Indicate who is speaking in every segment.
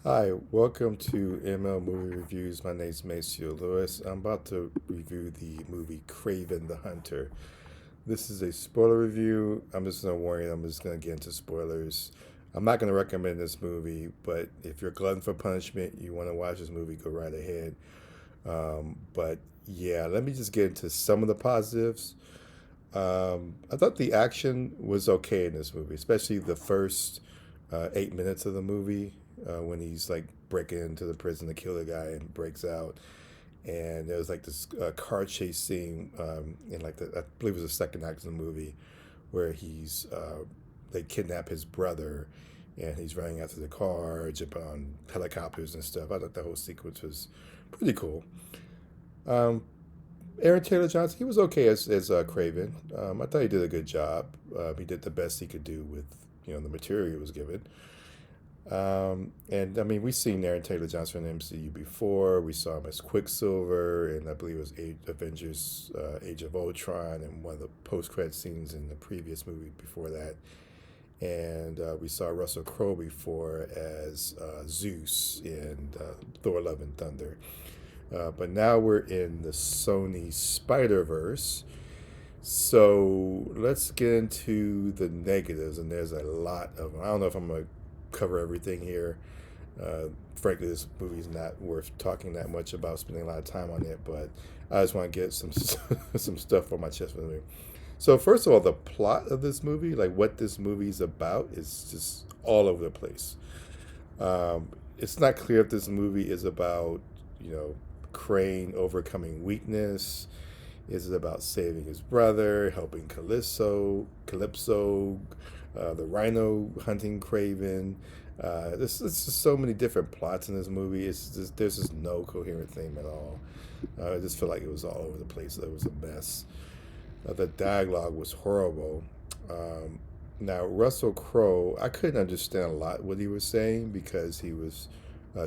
Speaker 1: Hi, welcome to ML Movie Reviews. My name's Maceo Lewis. I'm about to review the movie Kraven the Hunter. This is a spoiler review. I'm just gonna warn you, I'm just gonna get into spoilers. I'm not gonna recommend this movie, but if you're a glutton for punishment, you want to watch this movie, go right ahead. But yeah, let me just get into some of the positives. I thought the action was okay in this movie, especially the first 8 minutes of the movie when he's like breaking into the prison to kill the guy and breaks out. And there was like this car chase scene in like I believe it was the second act of the movie where they kidnap his brother and he's running after the car, jumping on helicopters and stuff. I thought the whole sequence was pretty cool. Um, Aaron Taylor Johnson, he was okay as Craven. I thought he did a good job. He did the best he could do with the material he was given. And I mean, we've seen Aaron Taylor Johnson in the MCU before. We saw him as Quicksilver, and I believe it was Avengers: Age of Ultron, and one of the post-credit scenes in the previous movie before that. And we saw Russell Crowe before as Zeus in Thor: Love and Thunder. But now we're in the Sony Spider Verse. So let's get into the negatives, and there's a lot of them. I don't know if I'm going to cover everything here. Frankly, this movie's not worth talking that much about, spending a lot of time on it, but I just want to get some some stuff on my chest for the movie. So first of all, the plot of this movie, like what this movie's about, is just all over the place. It's not clear if this movie is about, you know, Crane overcoming weakness. Is it about saving his brother, helping Calypso, the Rhino hunting Craven? There's just so many different plots in this movie. There's just no coherent theme at all. I just feel like it was all over the place. It was a mess. The dialogue was horrible. Um, Now Russell Crowe, I couldn't understand a lot what he was saying because he was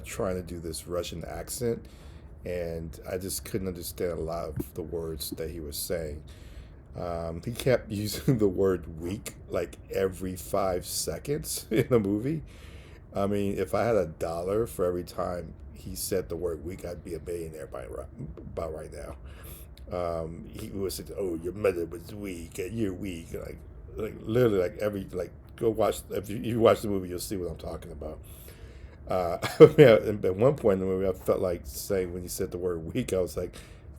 Speaker 1: trying to do this Russian accent, and I just couldn't understand a lot of the words that he was saying. He kept using the word weak like every 5 seconds in the movie. I mean, if I had $1 for every time he said the word weak, I'd be a millionaire about right now. He was saying, "Oh, your mother was weak, and you're weak." Like literally, like every like go watch if you watch the movie, you'll see what I'm talking about. Yeah, at one point in the movie, I felt like saying when he said the word weak, I felt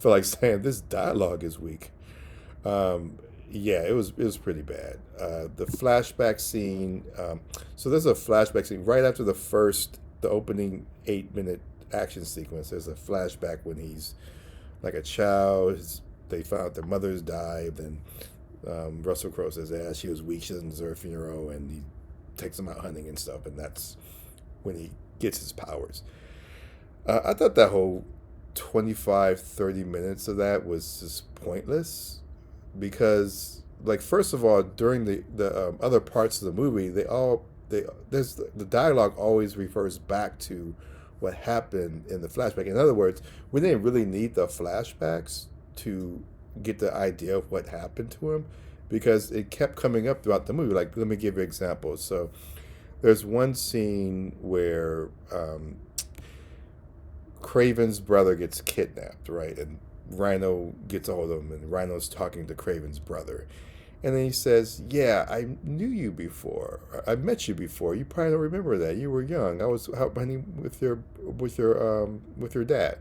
Speaker 1: like saying this dialogue is weak. Um, yeah, it was pretty bad. The flashback scene. So there's a flashback scene right after the opening 8 minute action sequence. There's a flashback when he's like a child. They found out their mothers died. Then Russell Crowe says, "Yeah, she was weak. She doesn't deserve a funeral," and he takes them out hunting and stuff. And that's when he gets his powers. I thought that whole 25-30 minutes of that was just pointless because, like, first of all, during the other parts of the movie, there's the dialogue always refers back to what happened in the flashback. In other words, we didn't really need the flashbacks to get the idea of what happened to him because it kept coming up throughout the movie. Like, let me give you examples. So there's one scene where Craven's brother gets kidnapped, right? And Rhino gets a hold of him, and Rhino's talking to Craven's brother. And then he says, "Yeah, I knew you before. I met you before. You probably don't remember that. You were young. I was out hunting with your dad."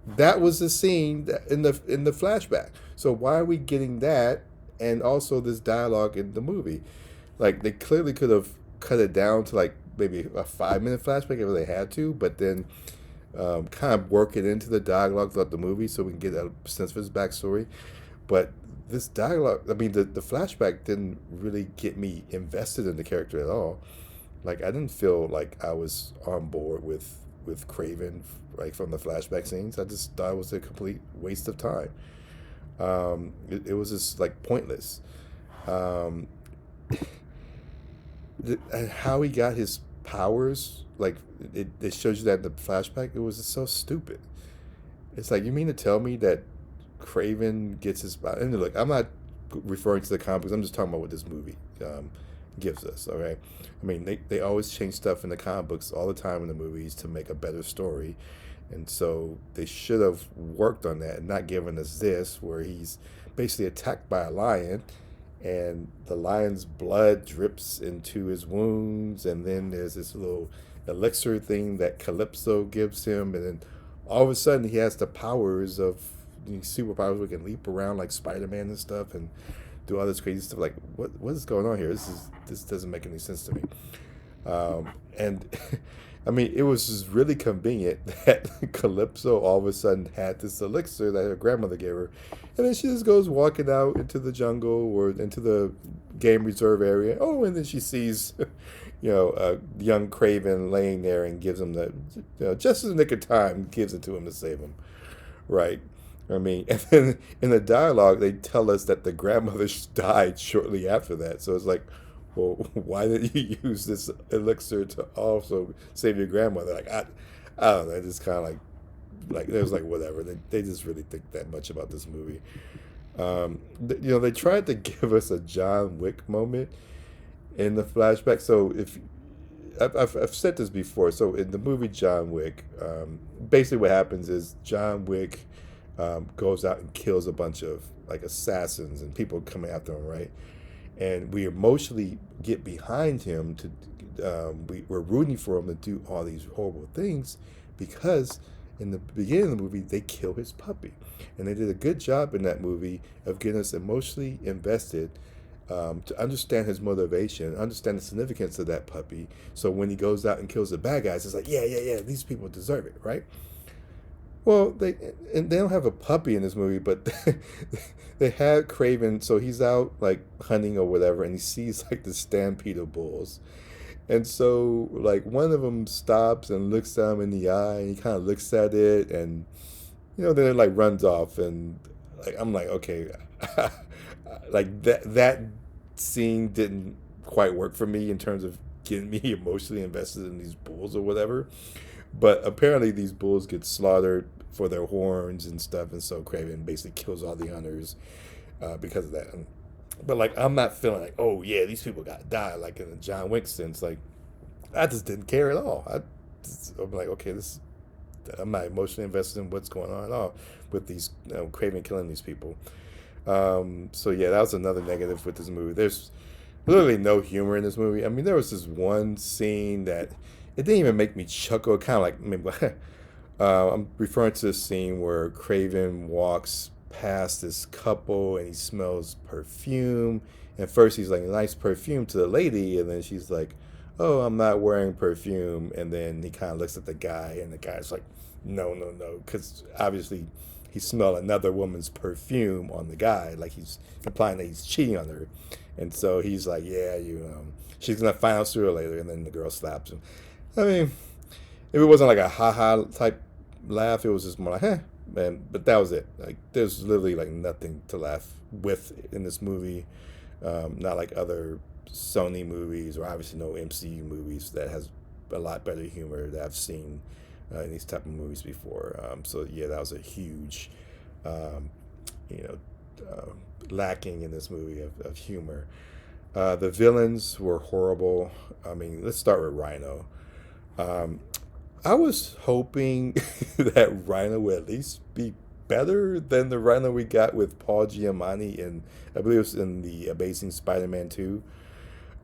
Speaker 1: That was the scene in the flashback. So why are we getting that and also this dialogue in the movie? Like they clearly could have cut it down to like maybe a 5 minute flashback if they had to, but then kind of work it into the dialogue throughout the movie so we can get a sense of his backstory. But this dialogue, I mean, the flashback didn't really get me invested in the character at all. Like, I didn't feel like I was on board with Craven, like from the flashback scenes. I just thought it was a complete waste of time. It was just like pointless. Um, and how he got his powers, like it shows you that in the flashback, it was just so stupid. It's like, you mean to tell me that Craven gets his, and look, I'm not referring to the comics, I'm just talking about with this movie. gives us. All right, I mean they always change stuff in the comic books all the time in the movies to make a better story, and so they should have worked on that and not given us this where he's basically attacked by a lion, and the lion's blood drips into his wounds, and then there's this little elixir thing that Calypso gives him, and then all of a sudden he has the powers of superpowers. We can leap around like Spider-Man and stuff, and do all this crazy stuff. Like, what is going on here? This doesn't make any sense to me. And I mean, it was just really convenient that Calypso all of a sudden had this elixir that her grandmother gave her, and then she just goes walking out into the jungle or into the game reserve area. Oh, and then she sees, young Kraven laying there and gives him the, just in the nick of time, gives it to him to save him, right? I mean, and then in the dialogue, they tell us that the grandmother died shortly after that. So it's like, well, why did you use this elixir to also save your grandmother? Like, I don't know. It's just kind of like it was like whatever. They just really think that much about this movie. They tried to give us a John Wick moment in the flashback. So if I've said this before, so in the movie John Wick, basically what happens is John Wick goes out and kills a bunch of like assassins and people coming after him, right? And we emotionally get behind him we're rooting for him to do all these horrible things because in the beginning of the movie they kill his puppy, and they did a good job in that movie of getting us emotionally invested to understand his motivation, understand the significance of that puppy. So when he goes out and kills the bad guys, it's like, yeah, these people deserve it, right? Well, they don't have a puppy in this movie, but they had Kraven. So he's out like hunting or whatever, and he sees like the stampede of bulls, and so like one of them stops and looks at him in the eye, and he kind of looks at it, and then it like runs off, and like I'm like, okay, like that scene didn't quite work for me in terms of getting me emotionally invested in these bulls or whatever. But apparently these bulls get slaughtered for their horns and stuff, and so Kraven basically kills all the hunters because of that. But like, I'm not feeling like, oh yeah, these people got to die like in the John Wick sense. Like, I just didn't care at all. I'm like, okay, I'm not emotionally invested in what's going on at all with these Kraven killing these people. So yeah, that was another negative with this movie. There's literally no humor in this movie. I mean, there was this one scene that it didn't even make me chuckle. Kind of like maybe I'm referring to the scene where Kraven walks past this couple and he smells perfume. And first he's like, nice perfume to the lady, and then she's like, oh, I'm not wearing perfume. And then he kind of looks at the guy, and the guy's like, no, because obviously he smelled another woman's perfume on the guy, like he's implying that he's cheating on her. And so he's like, yeah, she's gonna find out sooner or later. And then the girl slaps him. I mean, if it wasn't like a ha-ha type laugh, it was just more like, man. But that was it. Like, there's literally like nothing to laugh with in this movie. Not like other Sony movies, or obviously no MCU movies that has a lot better humor that I've seen in these type of movies before. So yeah, that was a huge, lacking in this movie of humor. The villains were horrible. I mean, let's start with Rhino. I was hoping that Rhino would at least be better than the Rhino we got with Paul Giamatti in, I believe it was in the Amazing Spider-Man 2.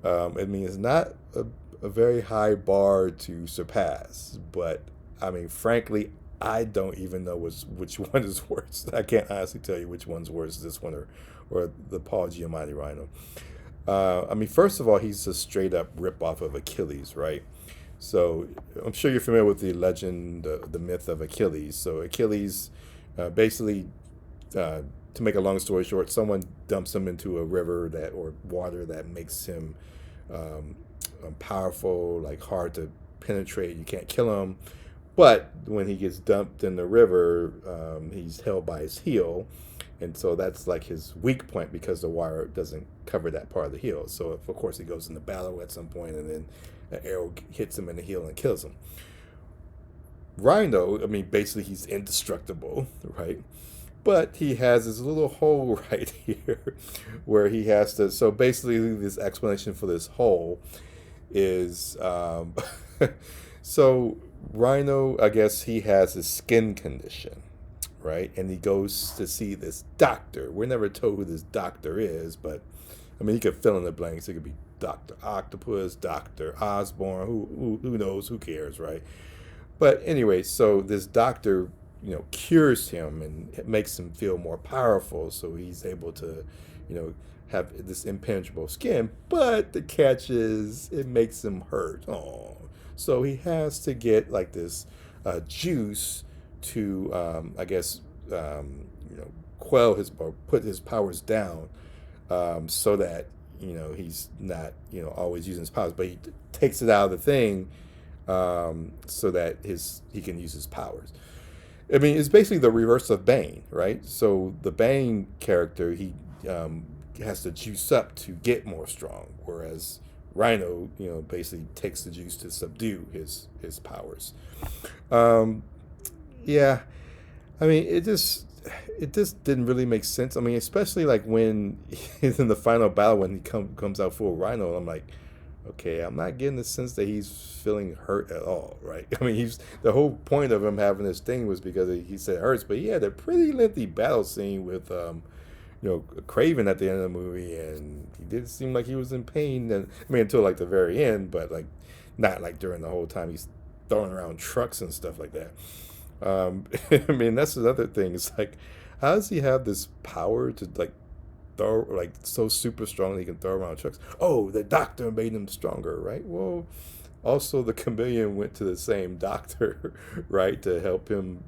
Speaker 1: I mean, it's not a very high bar to surpass, but I mean, frankly, I don't even know which one is worse. I can't honestly tell you which one's worse, this one or the Paul Giamatti Rhino. I mean, first of all, he's a straight up rip off of Achilles, right? So I'm sure you're familiar with the legend, the myth of Achilles. So Achilles, basically, to make a long story short, someone dumps him into a river or water that makes him powerful, like hard to penetrate. You can't kill him, but when he gets dumped in the river, he's held by his heel, and so that's like his weak point because the water doesn't cover that part of the heel. So of course he goes into battle at some point, and then an arrow hits him in the heel and kills him. Rhino, I mean, basically he's indestructible, right? But he has this little hole right here where he has to. So basically, this explanation for this hole is so Rhino, I guess he has a skin condition, right? And he goes to see this doctor. We're never told who this doctor is, but I mean, you could fill in the blanks. It could be Doctor Octopus, Doctor Osborn. Who knows? Who cares, right? But anyway, so this doctor, cures him and it makes him feel more powerful. So he's able to, have this impenetrable skin. But the catch is, it makes him hurt. Oh, so he has to get like this juice to, I guess, quell his or put his powers down, so that he's not always using his powers, but he takes it out of the thing, so that he can use his powers. I mean, it's basically the reverse of Bane, right? So the Bane character, he has to juice up to get more strong, whereas Rhino, basically takes the juice to subdue his powers. Um, yeah, I mean, it just didn't really make sense. I mean, especially like when he's in the final battle when he comes out full Rhino, I'm like, okay, I'm not getting the sense that he's feeling hurt at all, right? I mean, he's the whole point of him having this thing was because he said it hurts, but he had a pretty lengthy battle scene with Kraven at the end of the movie, and he didn't seem like he was in pain. And I mean, until like the very end, but like not like during the whole time he's throwing around trucks and stuff like that. I mean, that's another thing. It's like, how does he have this power to like throw like so super strong that he can throw around trucks? Oh, the doctor made him stronger, right? Well, also the chameleon went to the same doctor, right, to help him,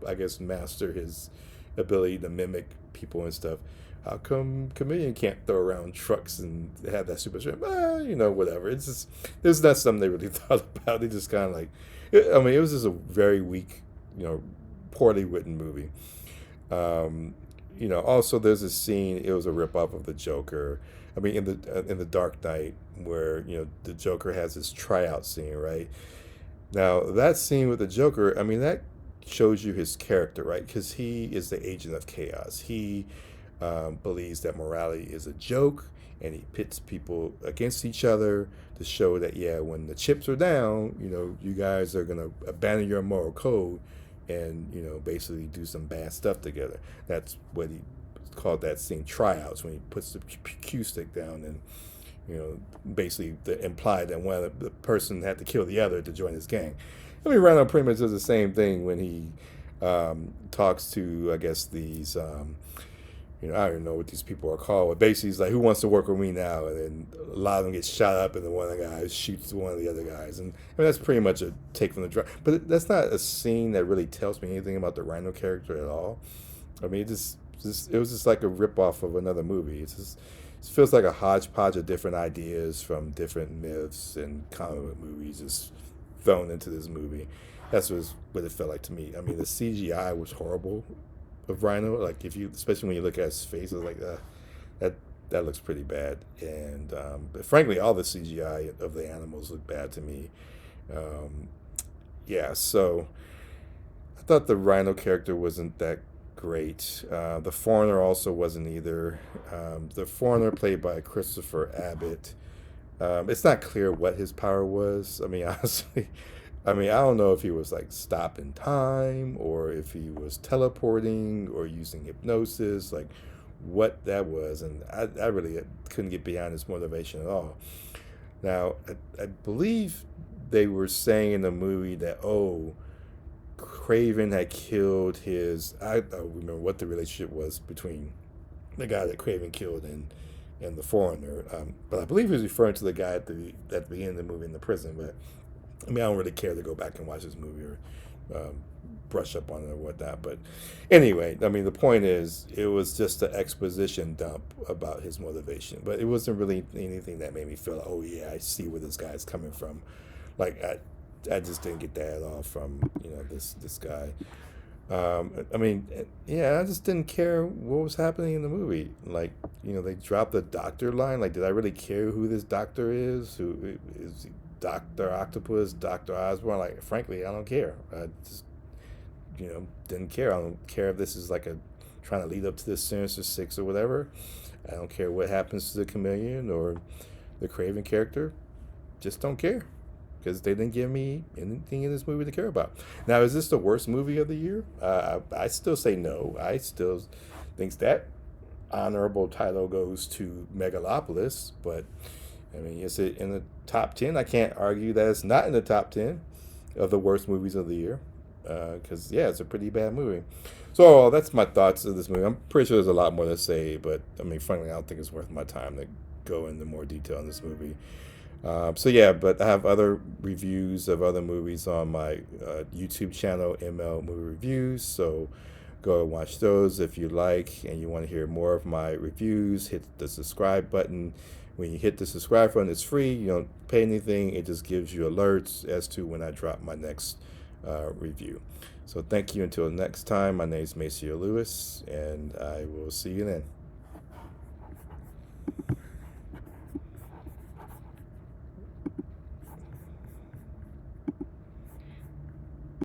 Speaker 1: I guess master his ability to mimic people and stuff. How come chameleon can't throw around trucks and have that super strength? Whatever. It's just there's not something they really thought about. They just kind of like, I mean, it was just a very weak, poorly written movie. Also there's a scene. It was a ripoff of the Joker. I mean, in the Dark Knight, where the Joker has his tryout scene, right? Now that scene with the Joker, I mean, that shows you his character, right? Because he is the agent of chaos. He believes that morality is a joke, and he pits people against each other to show that, yeah, when the chips are down, you guys are gonna abandon your moral code and basically do some bad stuff together. That's what he called that scene tryouts, when he puts the cue stick down and basically implied that one of the person had to kill the other to join his gang. I mean, Rhino pretty much does the same thing when he talks to, I guess, these I don't even know what these people are called. But basically, he's like, "Who wants to work with me now?" And then a lot of them get shot up, and then one of the guys shoots one of the other guys. And I mean, that's pretty much a take from the drama. But that's not a scene that really tells me anything about the Rhino character at all. I mean, it was just like a ripoff of another movie. It feels like a hodgepodge of different ideas from different myths and comic book movies just thrown into this movie. That's what it felt like to me. I mean, the CGI was horrible of Rhino. Like, especially when you look at his face, it's like that looks pretty bad. And but frankly, all the CGI of the animals look bad to me. Yeah, so I thought the Rhino character wasn't that great. The Foreigner also wasn't either. The Foreigner, played by Christopher Abbott. It's not clear what his power was. I mean, honestly, I don't know if he was like stopping time or if he was teleporting or using hypnosis, like what that was. And I really couldn't get behind his motivation at all. Now, I believe they were saying in the movie that, Kraven had killed I don't remember what the relationship was between the guy that Kraven killed and the Foreigner. But I believe he was referring to the guy at the beginning of the movie in the prison. But I mean, I don't really care to go back and watch this movie or brush up on it or whatnot. But anyway, I mean, the point is, it was just an exposition dump about his motivation. But it wasn't really anything that made me feel like, oh yeah, I see where this guy's coming from. Like, I just didn't get that at all from this guy. I mean, yeah, I just didn't care what was happening in the movie. Like, they dropped the doctor line. Like, did I really care who this doctor is? Who is he? Dr. Octopus, Dr. Osborn? Like, frankly, I don't care. I just, didn't care. I don't care if this is like a trying to lead up to this Sinister Six or whatever. I don't care what happens to the Chameleon or the Kraven character. Just don't care because they didn't give me anything in this movie to care about. Now, is this the worst movie of the year? I still say no. I still think that honorable title goes to Megalopolis, but I mean, is it in the top 10? I can't argue that it's not in the top 10 of the worst movies of the year because, yeah, it's a pretty bad movie. So that's my thoughts of this movie. I'm pretty sure there's a lot more to say, but I mean, frankly, I don't think it's worth my time to go into more detail on this movie. So yeah, but I have other reviews of other movies on my YouTube channel, ML Movie Reviews. So go and watch those if you like, and you want to hear more of my reviews. Hit the subscribe button. When you hit the subscribe button, it's free. You don't pay anything. It just gives you alerts as to when I drop my next review. So thank you until next time. My name is Maceo Lewis, and I will see you then.